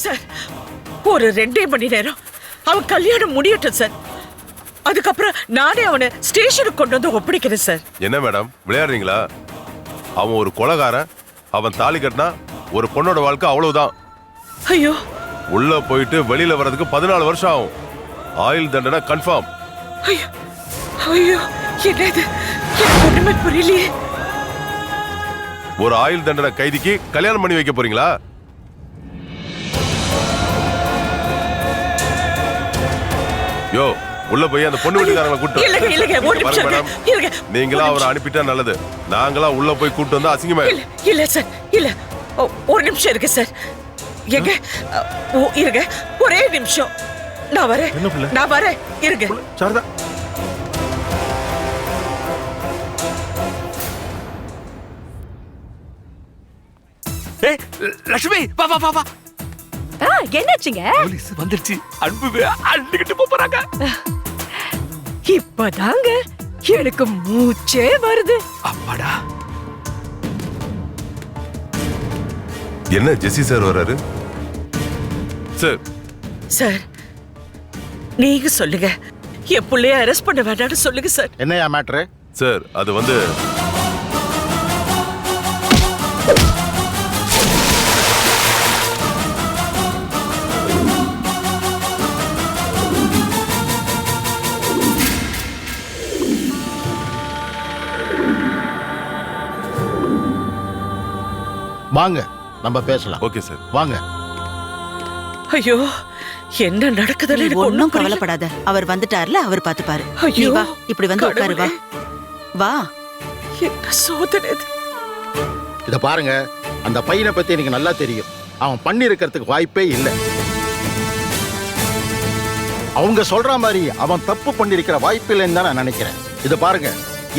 Sir ஒரு 2 மணி நேரம் அவன் கல்யாணம் முடியட்டும் சார். அதுக்கப்புறம் நானே அவனை ஸ்டேஷனுக்கு கொண்டு வந்து ஒப்படைக்கிறேன் சார். என்ன மேடம் விளையாடுறீங்களா? அவன் ஒரு கொலைகாரன். அவன் தாலி கட்டினா ஒரு பொண்ணோட வாழ்க்கை அவ்வளவுதான். ஐயோ, உள்ள போயிட்டு வெளியில வர்றதுக்கு 14 வருஷம் ஆகும். ஆயுள் தண்டனை கன்ஃபார்ம். ஐயோ ஐயோ, என்னது எனக்கு ஒண்ணுமே புரியலையே. ஒரு ஆயுள் தண்டனை கைதிக்கு கல்யாணம் பண்ணி வைக்க போறீங்களா? யோ, உள்ள போய் அந்த பொண்ணு வீட்டுக்காரங்களை கூட்டு. நீங்களா அவரை அனுப்பிட்டா நல்லது. நாங்களா உள்ள போய் கூட்டு வந்தா அசிங்கமா. இல்ல சார், இல்ல, ஒரு நிமிஷம் இருக்கு சார். எங்க இருங்க, ஒரே நிமிஷம். நான் வரேன் இருங்க. சாரதா, லட்சுமி வா வா வா வா. என்னாச்சுங்க? போலீஸ் வந்துருச்சு. அன்பு அள்ளிக்கிட்டு போறாங்க. இப்பதாங்க எனக்கு மூச்சே வருது. அப்பாடா. என்ன ஜெசி சார் வராரு? சார் சார் நீங்க சொல்லுங்க, என் பிள்ளைய அரெஸ்ட் பண்ண வேண்டாம்னு சொல்லுங்க சார். என்னையா மேட்ரு? சார் அது வந்து வாங்க நம்ம பேசலாம். ஓகே சார் வாங்க. ஐயோ, என்ன நடக்குதுன்னு எனக்கு ஒண்ணும் கவலைப்படாத. அவர் வந்துட்டார்ல, அவர் பாத்துப்பாரு. நீ வா, இப்படி வந்து உட்காரு. வா வா. என்ன சோதனை இது? இத பாருங்க, அந்த பையனை பத்தி எனக்கு நல்லா தெரியும். அவன் பண்ணி இருக்கிறதுக்கு வாய்ப்பே இல்லை. அவங்க சொல்ற மாதிரி அவன் தப்பு பண்ணிருக்கிற வாய்ப்பு இல்லைன்னு தான் நான் நினைக்கிறேன். இத பாருங்க,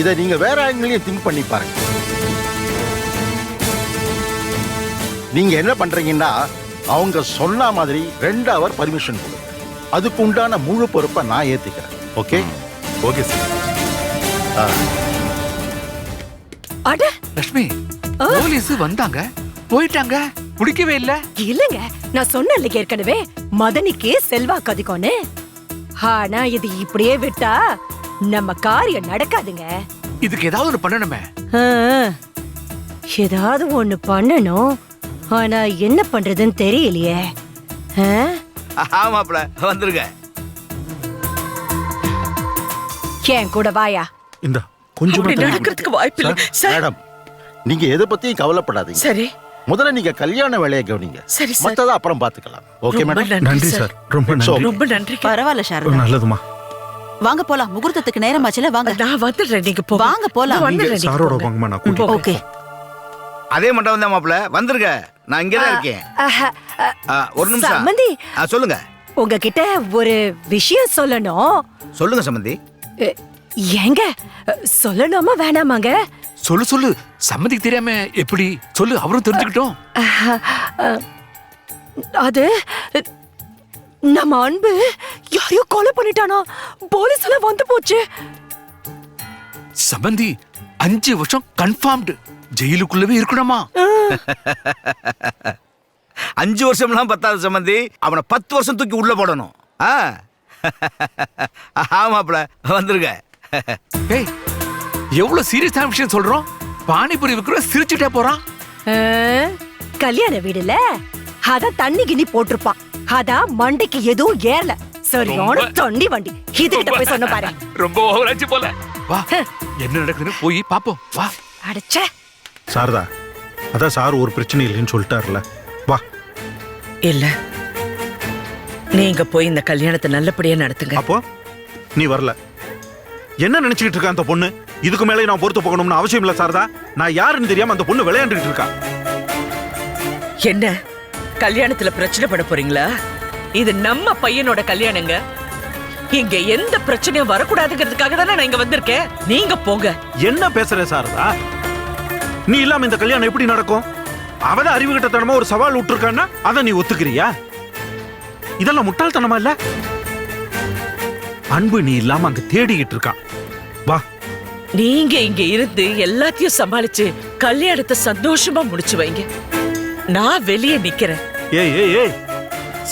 இதை நீங்க வேற ஆங்கிலையும் திங்க் பண்ணி பாருங்க. நீங்க என்ன பண்றீங்கன்னா, அவங்க சொன்ன மாதிரி 2 ஹவர் பர்மிஷன் கொடு. அதுக்கு உண்டான முழு பொறுப்பை நான் ஏத்துக்கிறேன். ஓகே? Okay sir. அட லட்சுமி, போலீஸ் வந்தாங்க போயிட்டாங்க, பிடிக்கவே இல்ல. இல்லங்க, நான் சொன்னேன்ல ஏற்கனவே மதனிக்கு செல்வாக்கு அதிகம்னு. ஆனா இது இப்படியே விட்டா நம்ம காரியம் நடக்காதுங்க. இதுக்கு ஏதாவது ஒண்ணு பண்ணணுமே. ஏதாவது ஒண்ணு பண்ணணும். ஆனா என்ன பண்றதுன்னு தெரியலையே. ஆமாப்ல, வந்துருங்க. ஏன் கூட வாயா. இந்த கொஞ்சம் நடக்கிறதுக்கு வாய்ப்பு இல்லை சார். மேடம், நீங்க எதை பத்தியும் கவலைப்படாதீங்க. சரி, முதல்ல நீங்க கல்யாண வேலையை கவனிங்க. சரி சார். மத்தத அப்புறம் பாத்துக்கலாம். Okay madam? நன்றி சார். ரொம்ப நன்றி. பரவாயில்ல சாரதா. நல்லதுமா. வாங்க போலாம், முகூர்த்தத்துக்கு நேரமாச்சுல. வாங்க, நான் வந்துடுறேன், நீங்க போங்க. வாங்க போலாம். சாரோட வாங்கம்மா, நான் கூட்டிட்டு ஓகே. அதே மண்டபம் தான் மாப்ள, வந்துருங்க. நான் இங்கே தான் இருக்கேன். ஒரு நிமிஷம். சம்பந்தி, சொல்லுங்க. உங்ககிட்ட ஒரு விஷயம் சொல்லணும். சொல்லுங்க சம்பந்தி. ஏங்க சொல்லணுமா வேணாமாங்க? சொல்லு சொல்லு, சம்மதிக்கு தெரியாம எப்படி சொல்லு, அவரும் தெரிஞ்சுக்கிட்டோம். அது நம்ம அன்பு யாரையோ கொலை பண்ணிட்டானா. போலீஸ் எல்லாம் வந்து போச்சு. சம்பந்தி 5 வருஷம் கன்ஃபார்ம்டு. ஜெயிலுக்குள்ளவே இருக்கணுமா? 5 வருஷம்லாம் பத்தாது சம்பந்தி, அவனை 10 வருஷம் தூக்கி உள்ள போடணும். ஆமாப்ல, வந்துருங்க. ஏய், எவ்வளவு சீரியஸான விஷயம் சொல்றோம். பானிபூரி விக்கிற சிரிச்சுட்டே போறான். கல்யாண வீடுல அதான் தண்ணி கிண்ணி போட்டிருப்பான். அதான் மண்டைக்கு எதுவும் ஏறல. சரியான தண்ணி வண்டி. இதுகிட்ட போய் சொன்ன பாரு. ரொம்ப ஓவராச்சு போல. வா, என்ன நடக்குதுன்னு போய் பாப்போம். வா. அடச்சே. சாரதா, அதான் சார் ஒரு பிரச்சனை இல்லைன்னு சொல்லிட்டாருல. வா. இல்ல, நீங்க போய் இந்த கல்யாணத்தை நல்லபடியா நடத்துங்க. அப்போ நீ வரல. என்ன நினைச்சுக்கிட்டு இருக்கா அந்த பொண்ணு? இதுக்கு மேலே நான் பொறுத்து போகணும்னு அவசியம் இல்ல சாரதா. நான் யாருன்னு தெரியாம அந்த பொண்ணு விளையாண்டுகிட்டு இருக்கா. என்ன கல்யாணத்துல பிரச்சனை பண்ண போறீங்களா? இது நம்ம பையனோட கல்யாணங்க. இங்க எந்த பிரச்சனையும் வரக்கூடாதுங்கிறதுக்காக தானே நான் இங்க வந்திருக்கேன். நீங்க போங்க. என்ன பேசுற சாரதா? நீ இல்லாம இந்த கல்யாணம் எப்படி நடக்கும்? அவதான் அறிவு கிட்டத்தனமா ஒரு சவால் விட்டுருக்கான்னா அதை நீ ஒத்துக்கிறியா? இதெல்லாம் முட்டாள்தனமா இல்ல? அன்பு நீ இல்லாம அங்க தேடிக்கிட்டு இருக்கான். வா. நீங்க இங்க இருந்து எல்லாத்தையும் சமாளிச்சு கல்யாணத்தை சந்தோஷமா முடிச்சு வைங்க. நான் வெளியே நிக்கிறேன். ஏய் ஏய் ஏய்,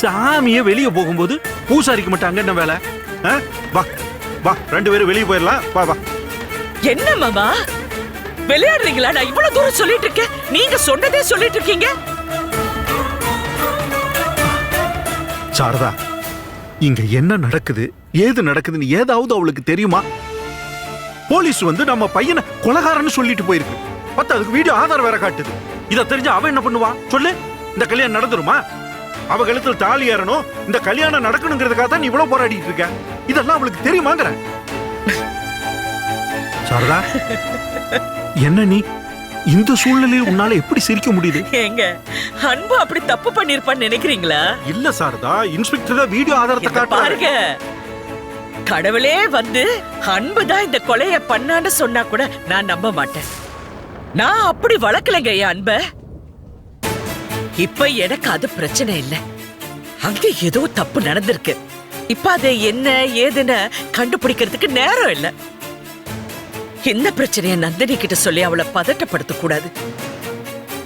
சாமியே வெளியே போகும்போது பூசாரிக்கு மட்டும் அங்க என்ன வேலை? ஆ? வா வா 2 பேரும் வெளியே போயிடலாம். வா வா. என்ன மாமா விளையாடுறீங்களா? நான் இவ்வளவு தூரம் சொல்லிட்டு இருக்கேன், நீங்க சொன்னதே சொல்லிட்டு இருக்கீங்க. சாரதா, இங்க என்ன நடக்குது, ஏது நடக்குதுன்னு ஏதாவது அவளுக்கு தெரியுமா? போலீஸ் வந்து நம்ம பையனை கொலைகாரன்னு சொல்லிட்டு போயிருக்கு. பத்து அதுக்கு வீடியோ ஆதாரம் வேற காட்டுது. இத தெரிஞ்சு அவ என்ன பண்ணுவா சொல்லு? இந்த கல்யாணம் நடந்துருமா? அவ கழுத்தில் தாலி ஏறணும், இந்த கல்யாணம் நடக்கணுங்கிறதுக்காக தான் நீ இவ்வளவு போராடிட்டு இருக்க. இதெல்லாம் அவளுக்கு தெரியுமாங்கிற? சாரதா, என்ன நீ இந்த சூழ்நிலையில் உன்னால எப்படி சிரிக்க முடியுது? ஏங்க அன்பு அப்படி தப்பு பண்ணிருப்பான்னு நினைக்கிறீங்களா? இல்ல சாரதா, இன்ஸ்பெக்டர் தான் வீடியோ ஆதாரத்தை இங்க காட்டுறாரு. பாருங்க, கடவுளே வந்து அன்புதான் இந்த கொலைய பண்ணான்னு சொன்னா கூட நான் நம்ப மாட்டேன். நான் அப்படி வளர்க்கலைங்க என் அன்ப. இப்ப எனக்கு அது பிரச்சனை இல்ல. அங்க ஏதோ தப்பு நடந்திருக்கு. இப்ப அது என்ன ஏதுன்னு கண்டுபிடிக்கிறதுக்கு நேரம் இல்ல. இந்த பிரச்சனைய நந்தினி கிட்ட சொல்லி அவளை பதட்டப்படுத்த கூடாது.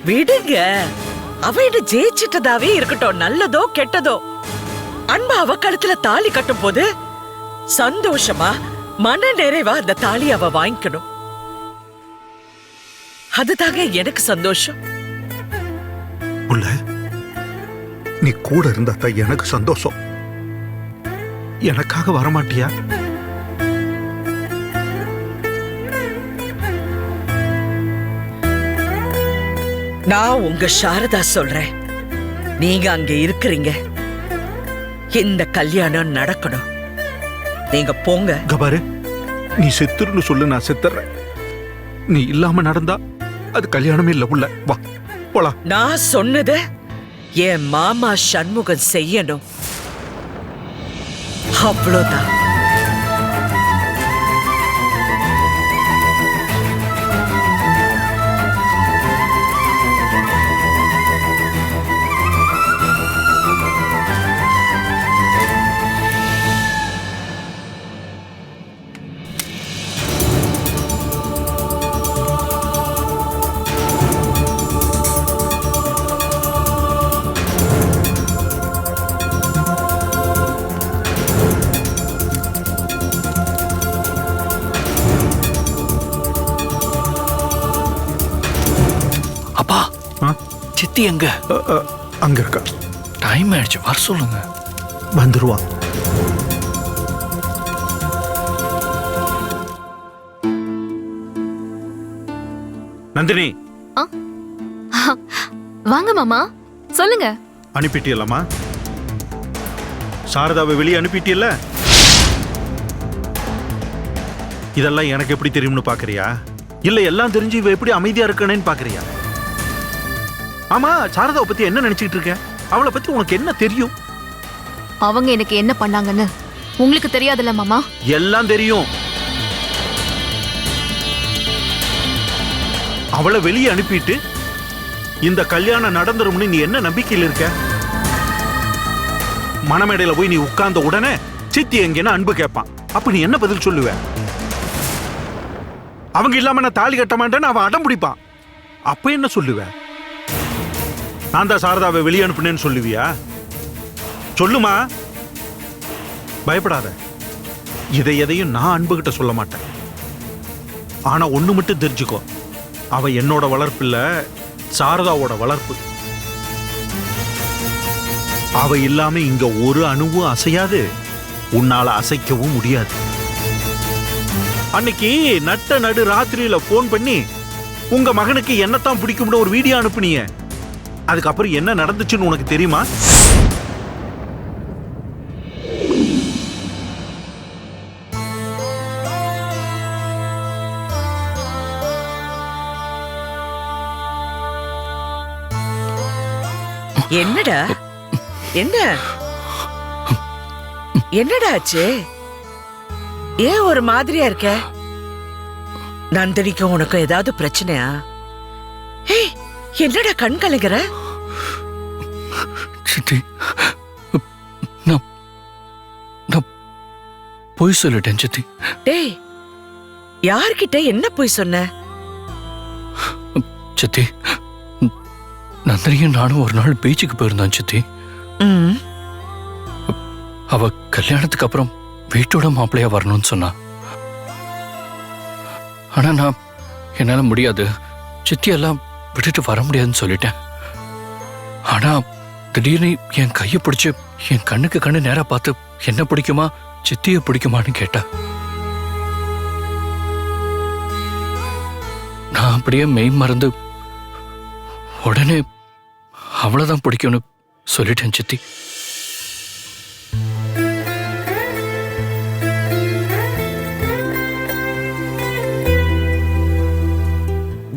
விடுங்க, அவ என்ன ஜெயிச்சிட்டதாவே இருக்கட்டும். நல்லதோ கெட்டதோ, அன்பா அவ கழுத்துல தாலி கட்டும் போது சந்தோஷமா மன நிறைவா அந்த தாலி அவ வாங்கிக்கணும். அதுதாங்க எனக்கு சந்தோஷம். உள்ள நீ கூட இருந்தா தான் எனக்கு சந்தோஷம். எனக்காக வரமாட்டியா? நான் உங்க சாரதா சொல்றேன், நீங்க அங்க இருக்கிறீங்க. இந்த கல்யாணம் நடக்கணும். நீங்க போங்க. கபாரு, நீ செத்துருன்னு சொல்லு, நான் செத்துறேன். நீ இல்லாம நடந்தா அது கல்யாணமே இல்ல. உள்ள வா போலாம். நான் சொன்னத என் மாமா சண்முகம் செய்யணும், அவ்வளவுதான். அப்பா, ஆ? சித்தி எங்க? அங்க இருக்கா. டைம் ஆயிடுச்சு, வர சொல்லுங்க. வந்துருவான். நந்தினி, வாங்க மாமா, சொல்லுங்க. அனுப்பிட்டியல்லம்மா? சாரதாவை வெளியே அனுப்பிட்டியல்ல? இதெல்லாம் எனக்கு எப்படி தெரியும்னு பாக்குறியா? இல்ல எல்லாம் தெரிஞ்சு இவ எப்படி அமைதியா இருக்கணும்னு பாக்குறியா? ஆமா, சாரதாவை பத்தி என்ன நினைச்சிட்டு இருக்க? அவளை பத்தி உனக்கு என்ன தெரியும்? அவங்க எனக்கு என்ன பண்ணாங்கன்னு உங்களுக்கு தெரியாதுல்ல மாமா? எல்லாம் தெரியும். அவளை வெளியே அனுப்பிட்டு இந்த கல்யாணம் நடந்துரும்னு நீ என்ன நம்பிக்கையில் இருக்க? மணமேடையில போய் நீ உட்கார்ந்த உடனே சித்தி எங்கன்னு அன்பு கேட்பான். அப்ப நீ என்ன பதில் சொல்லுவ? அவங்க இல்லாம நான் தாலி கட்ட மாட்டேன்னு அவன் அடம் பிடிப்பான். அப்ப என்ன சொல்லுவ? நான் தான் சாரதாவை வெளியே அனுப்புனேன்னு சொல்லுவியா? சொல்லுமா, பயப்படாத. இதை எதையும் நான் அன்புகிட்ட சொல்ல மாட்டேன். ஆனா ஒண்ணு மட்டும் தெரிஞ்சுக்கோ, அவ என்னோட வளர்ப்பு இல்ல, சாரதாவோட வளர்ப்பு. அவ இல்லாம இங்க ஒரு அணுவும் அசையாது, உன்னால அசைக்கவும் முடியாது. அன்னைக்கு நட்ட நடு ராத்திரியில போன் பண்ணி உங்க மகனுக்கு என்னத்தான் பிடிக்கும்னு ஒரு வீடியோ அனுப்புனீங்க. அதுக்கப்புறம் என்ன நடந்துச்சுன்னு உனக்கு தெரியுமா? என்னடா என்ன என்னடா ஆச்சு? ஏன் ஒரு மாதிரியா இருக்க? நந்தினிக்கும் உனக்கும் ஏதாவது பிரச்சனையா? ஏய், என்னடா கண் கலங்குற? சித்தி, நான் பொய் சொல்லிட்டேன் சித்தி. டேய், யார்கிட்ட என்ன போய் சொன்ன? சித்தி, நந்தினியும் நானும் ஒரு நாள் பீச்சுக்கு போயிருந்தோம் சித்தி. அவ கல்யாணத்துக்கு அப்புறம் வீட்டோட மாப்பிள்ளையா வரணும்னு சொன்னா. ஆனா நான் என்னால முடியாது, சித்தியெல்லாம் விட்டுட்டு வர முடியாதுன்னு சொல்லிட்டேன். ஆனா திடீர்னு என் கையை பிடிச்சு என் கண்ணுக்கு கண்ணு நேரா பார்த்து என்ன பிடிக்குமா சித்திய பிடிக்குமான்னு கேட்டா. நான் அப்படியே மெய் மறந்து உடனே அவ்வளவுதான் பிடிக்கும்னு சொல்லிட்டேன் சித்தி.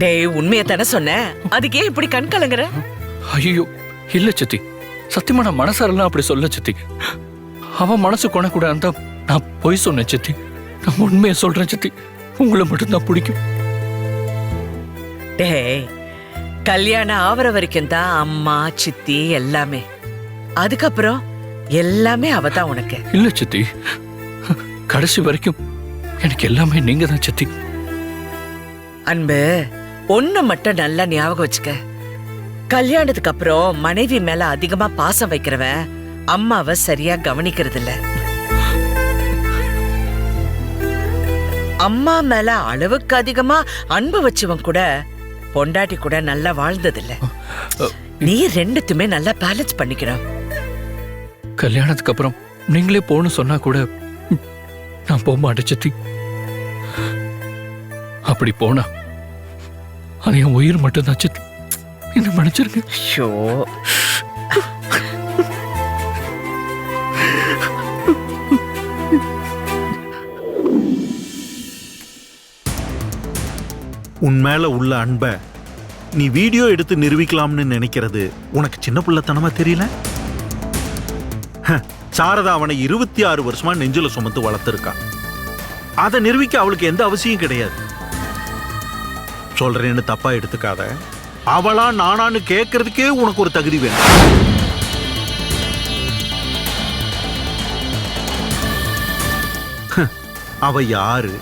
டேய், உண்மையை தானே சொன்ன, அதுக்கே இப்படி கண் கலங்குற? ஐயோ இல்ல சித்தி, சத்தியமா நான் மனசாரெல்லாம் அப்படி சொல்ல சித்தி. அவன் மனசு கொணக்கூட அந்த நான் போய் சொன்னேன் சித்தி. நான் உண்மையை சொல்றேன் சித்தி, உங்களை மட்டும்தான் பிடிக்கும். டேய், கல்யாணம் ஆவற வரைக்கும் தான் அம்மா சித்தி எல்லாமே. அதுக்கப்புறம் எல்லாமே அவதான் உனக்கு. இல்ல சித்தி, கடைசி வரைக்கும் எனக்கு எல்லாமே நீங்க தான் சித்தி. அன்பு, ஒண்ணு மட்டும் நல்லா ஞாபகம் வச்சுக்க. கல்யாணத்துக்கு அப்புறம் மனைவி மேல அதிகமா பாசம் வைக்கிறவன் அம்மாவை சரியா கவனிக்கிறது இல்ல. அம்மா மேல அளவுக்கு அதிகமா அன்பு வச்சவன் கூட பொண்டாட்டி கூட நல்லா வாழ்ந்ததில்ல. நீ ரெண்டுத்துமே நல்லா பேலன்ஸ் பண்ணிக்கணும். கல்யாணத்துக்கு அப்புறம் நீங்களே போன்னு சொன்னா கூட நான் போக மாட்டேன் சித்தி. அப்படி போனா அது என் உயிர் மட்டும்தான் சித்தி. என்ன மன்னிச்சிருங்க. ஐயோ, உன் மேல உள்ள அன்பை நீ வீடியோ எடுத்து நிரூபிக்கலாம்னு நினைக்கிறது உனக்கு சின்ன பிள்ளைத்தனமா தெரியல? சாரதா அவனை 26 வருஷமா நெஞ்சில சுமந்து வளர்த்திருக்கா. அதை நிரூபிக்க அவளுக்கு எந்த அவசியம் கிடையாது. சொல்றேன்னு தப்பா எடுத்துக்காத. அவளா நானான்னு கேட்கறதுக்கே உனக்கு ஒரு தகுதி வேணும். அவ யாரு,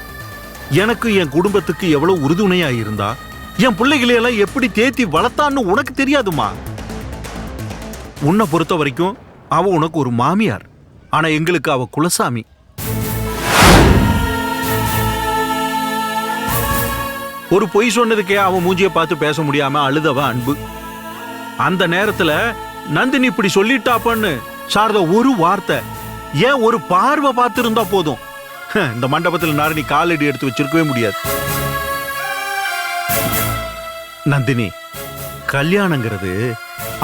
எனக்கு என் குடும்பத்துக்கு எவ்வளவு உறுதுணையா இருந்தா, என் பிள்ளைகளையெல்லாம் எப்படி தேத்தி வளர்த்தான்னு உனக்கு தெரியாதுமா. உன்னை பொறுத்த வரைக்கும் அவ உனக்கு ஒரு மாமியார். ஆனா எங்களுக்கு அவ குலசாமி. ஒரு பொய் சொன்னதுக்கே அவன் மூஞ்சிய பார்த்து பேச முடியாம அழுதவ அன்பு. அந்த நேரத்துல நந்தினி இப்படி சொல்லிட்டாப்பன்னு சாரதா ஒரு வார்த்தை, ஏன் ஒரு பார்வை பார்த்து இருந்தா போதும், இந்த மண்டபத்தில் நாரணி காலடி எடுத்து வச்சிருக்கவே முடியாது. நந்தினி, கல்யாணங்கிறது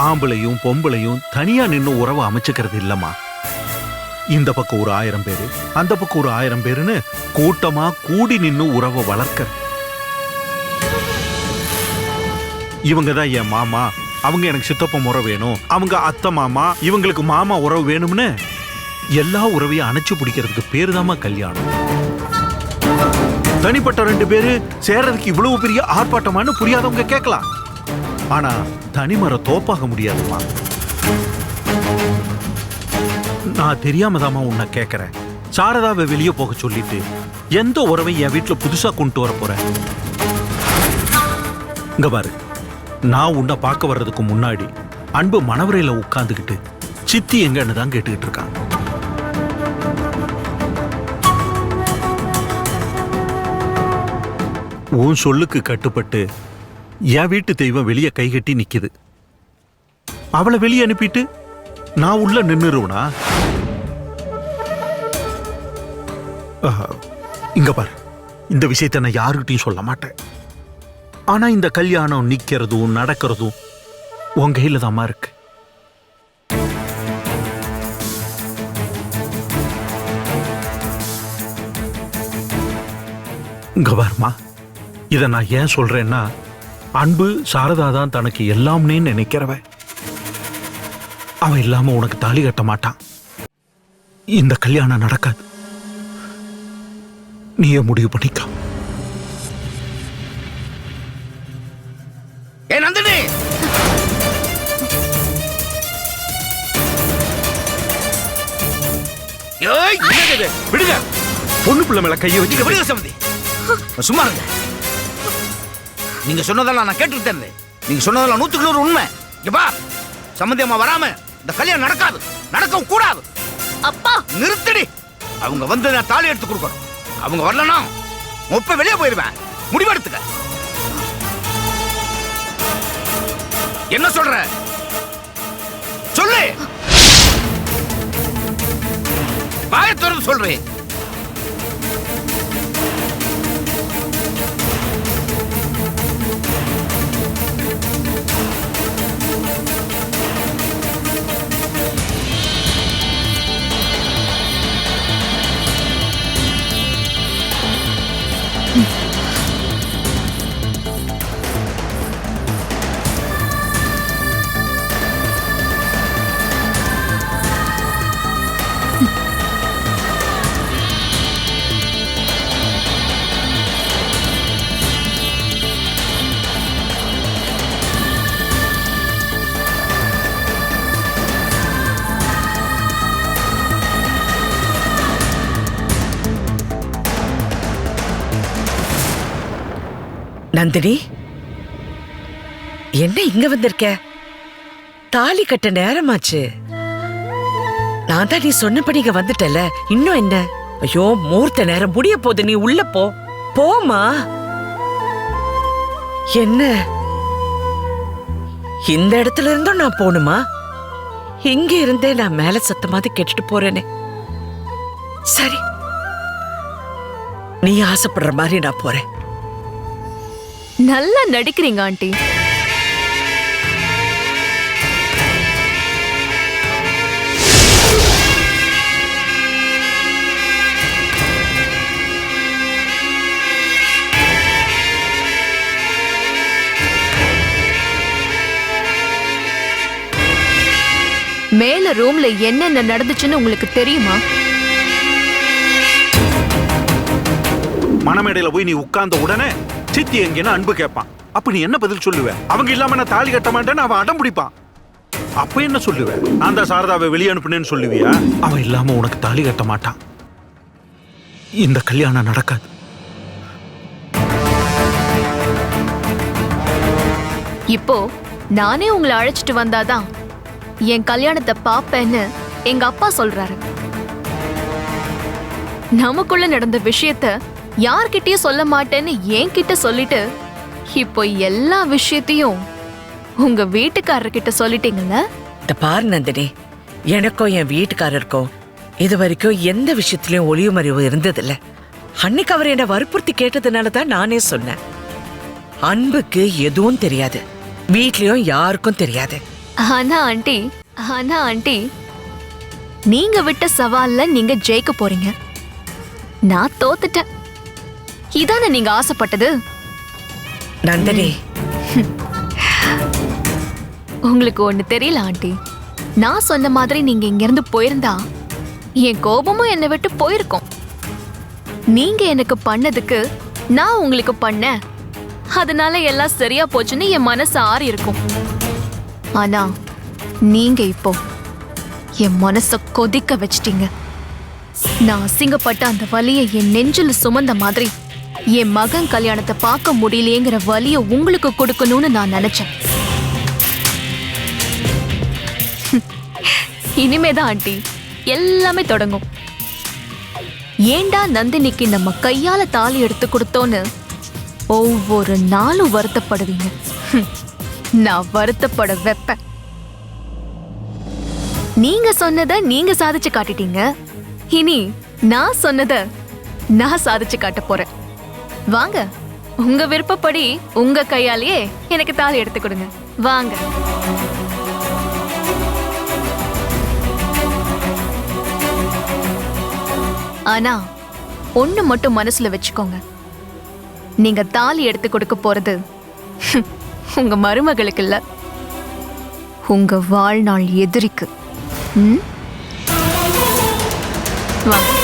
ஆம்பளையும் பொம்பளையும் தனியா நின்னு உறவை அமைச்சுக்கிறது இல்லம்மா. இந்த பக்கம் ஒரு 1000 பேரு, அந்த பக்கம் ஒரு 1000 பேருன்னு கூட்டமா கூடி நின்னு உறவை வளர்க்க. இவங்க தான் என் மாமா, அவங்க எனக்கு சித்தப்ப முறை வேணும், அவங்க அத்தை மாமா, இவங்களுக்கு மாமா உறவு வேணும்னு எல்லா உறவையும் அணைச்சு பிடிக்கிறதுக்கு பேரு தாமா கல்யாணம். தனிப்பட்ட 2 பேரு சேர்றதுக்கு இவ்வளவு பெரிய ஆர்ப்பாட்டமானு புரியாதவங்க கேட்கலாம். ஆனா தனிமர தோப்பாக முடியாதுமா. நான் தெரியாம தாமா உன்னை கேட்கிறேன். சாரதாவை வெளியே போக சொல்லிட்டு எந்த உறவை என் வீட்டுல புதுசா கொண்டு வர போறேன்? இங்க பாரு, நான் உன்னை பார்க்க வர்றதுக்கு முன்னாடி அன்பு மணவரையில உட்கார்ந்துகிட்டு சித்தி எங்கன்னு தான் கேட்டுக்கிட்டு இருக்கான். உன் சொல்லுக்கு கட்டுப்பட்டு என் வீட்டு தெய்வம் வெளியே கைகட்டி நிக்குது. அவளை வெளியே அனுப்பிட்டு நான் உள்ள நின்னுருவனா? இங்க பாரு, இந்த விஷயத்தை நான் யாருக்கிட்டையும் சொல்ல மாட்டேன். ஆனா இந்த கல்யாணம் நிக்கிறதும் நடக்கிறதும் உன் கையில தாமா இருக்கு. இங்க பாருமா, இத நான் ஏன் சொல்றேன்னா, அன்பு சாரதா தான் தனக்கு எல்லாம்னே நினைக்கிறவ. அவன் இல்லாம உனக்கு தாலி கட்ட மாட்டான். இந்த கல்யாணம் நடக்காது. நீயே முடிவு பண்ணிக்க. ஏ நந்தினி, விடுங்க. பொண்ணு பிள்ளை மேல கையை வச்சு விடுங்க சம்பந்தி. சும்மா இருங்க. நீங்க சொன்னதெல்லாம் நான் கேட்டுட்டு இருந்தேன். நீங்க சொன்னதெல்லாம் 100% உண்மை. இங்க பா, சம்பந்தி அம்மா வராம இந்த கல்யாணம் நடக்காது, நடக்கவும் கூடாது. அப்பா நிறுத்தடி. அவங்க வந்து நான் தாலி எடுத்து கொடுக்கணும். அவங்க வரலனா மொப்ப வெளியே போயிருவேன். முடிவெடுத்துக்க. என்ன சொல்ற? சொல்லு. வாயை திறந்து சொல்றேன். நந்தினி, என்ன இங்க வந்திருக்க? தாலி கட்ட நேரமாச்சு. நான் தான் நீ சொன்னபடி இங்க வந்துட்டல. இன்னும் என்ன? ஐயோ, மூர்த்த நேரம் முடிய போது. நீ உள்ள போ. போமா. என்ன இந்த இடத்துல இருந்தும் நான் போணுமா? இங்க இருந்தே நான் மேல சத்தமாவது கேட்டுட்டு போறேனே. சரி, நீ ஆசைப்படுற மாதிரி நான் போறேன். நல்லா நடிக்கிறீங்க ஆண்டி. மேல ரூம்ல என்னென்ன நடந்துச்சுன்னு உங்களுக்கு தெரியுமா? மணமேடையில போய் நீ உட்கார்ந்த உடனே சித்தி எங்கன்னு அன்பு கேட்பான். அப்ப நீ என்ன பதில் சொல்லுவ? அவங்க இல்லாம நான் தாலி கட்ட மாட்டேன்னு அவன் அடம் பிடிப்பான். அப்ப என்ன சொல்லுவ? நான் தான் சாரதாவை வெளியே அனுப்புனேன்னு சொல்லுவியா? அவன் இல்லாம உனக்கு தாலி கட்ட மாட்டான். இந்த கல்யாணம் நடக்காது. இப்போ நானே உங்களை அழைச்சிட்டு வந்தாதான் என் கல்யாணத்தை பாப்பேன்னு எங்க அப்பா சொல்றாரு. நமக்குள்ள நடந்த விஷயத்த யார்கிட்டயும் சொல்ல மாட்டேன்னு என்கிட்ட சொல்லிட்டு இப்போ எல்லா விஷயத்தையும் உங்க வீட்டுக்காரர்கிட்ட சொல்லிட்டீங்கல்ல? இந்த பாரு நந்தினி, எனக்கும் என் வீட்டுக்காரருக்கும் இது வரைக்கும் எந்த விஷயத்திலயும் ஒளிவு மறைவு இருந்ததில்ல. அன்னைக்கு அவர் என்ன வற்புறுத்தி கேட்டதுனால தான் நானே சொன்னேன். அன்புக்கு எதுவும் தெரியாது, வீட்லயும் யாருக்கும் தெரியாது. ஆனா ஆண்டி நீங்க விட்ட சவால்ல நீங்க ஜெயிக்க போறீங்க. நான் தோத்துட்டேன். இதானே நீங்க ஆசைப்பட்டது? நந்தினி, உங்களுக்கு ஒண்ணு தெரியல ஆண்டி. நான் சொன்ன மாதிரி நீங்க இங்க இருந்து போயிருந்தா என் கோபமும் என்னை விட்டு போயிருக்கும். நீங்க எனக்கு பண்ணதுக்கு நான் உங்களுக்கு பண்ணேன், அதனால எல்லாம் சரியா போச்சுன்னு என் மனசு ஆறி இருக்கும். ஆனா நீங்க இப்போ என் மனச கொதிக்க வச்சிட்டீங்க. நான் அசிங்கப்பட்ட அந்த வலியை என் நெஞ்சில சுமந்த மாதிரி என் மகன் கல்யாணத்தை பார்க்க முடியலையேங்கிற வலிய உங்களுக்கு கொடுக்கணும்னு நான் நினைச்சேன். இனிமேதான் ஆண்டி எல்லாமே தொடங்கும். ஏண்டா நந்தினிக்கு நம்ம கையால தாலி எடுத்து கொடுத்தோன்னு ஒவ்வொரு நாளும் வருத்தப்படுவீங்க. நான் வருத்தப்பட வைப்பேன். நீங்க சொன்னதை நீங்க சாதிச்சு காட்டிட்டீங்க. இனி நான் சொன்னதை நான் சாதிச்சு காட்ட போறேன். வாங்க, உங்க விருப்பப்படி உங்க கையாலேயே எனக்கு தாலி எடுத்து கொடுங்க. வாங்க. ஆனா ஒண்ணு மட்டும் மனசுல வச்சுக்கோங்க. நீங்க தாலி எடுத்து கொடுக்க போறது உங்க மருமகளுக்கு இல்ல, உங்க வாழ்நாள் எதிரிக்கு. வாங்க.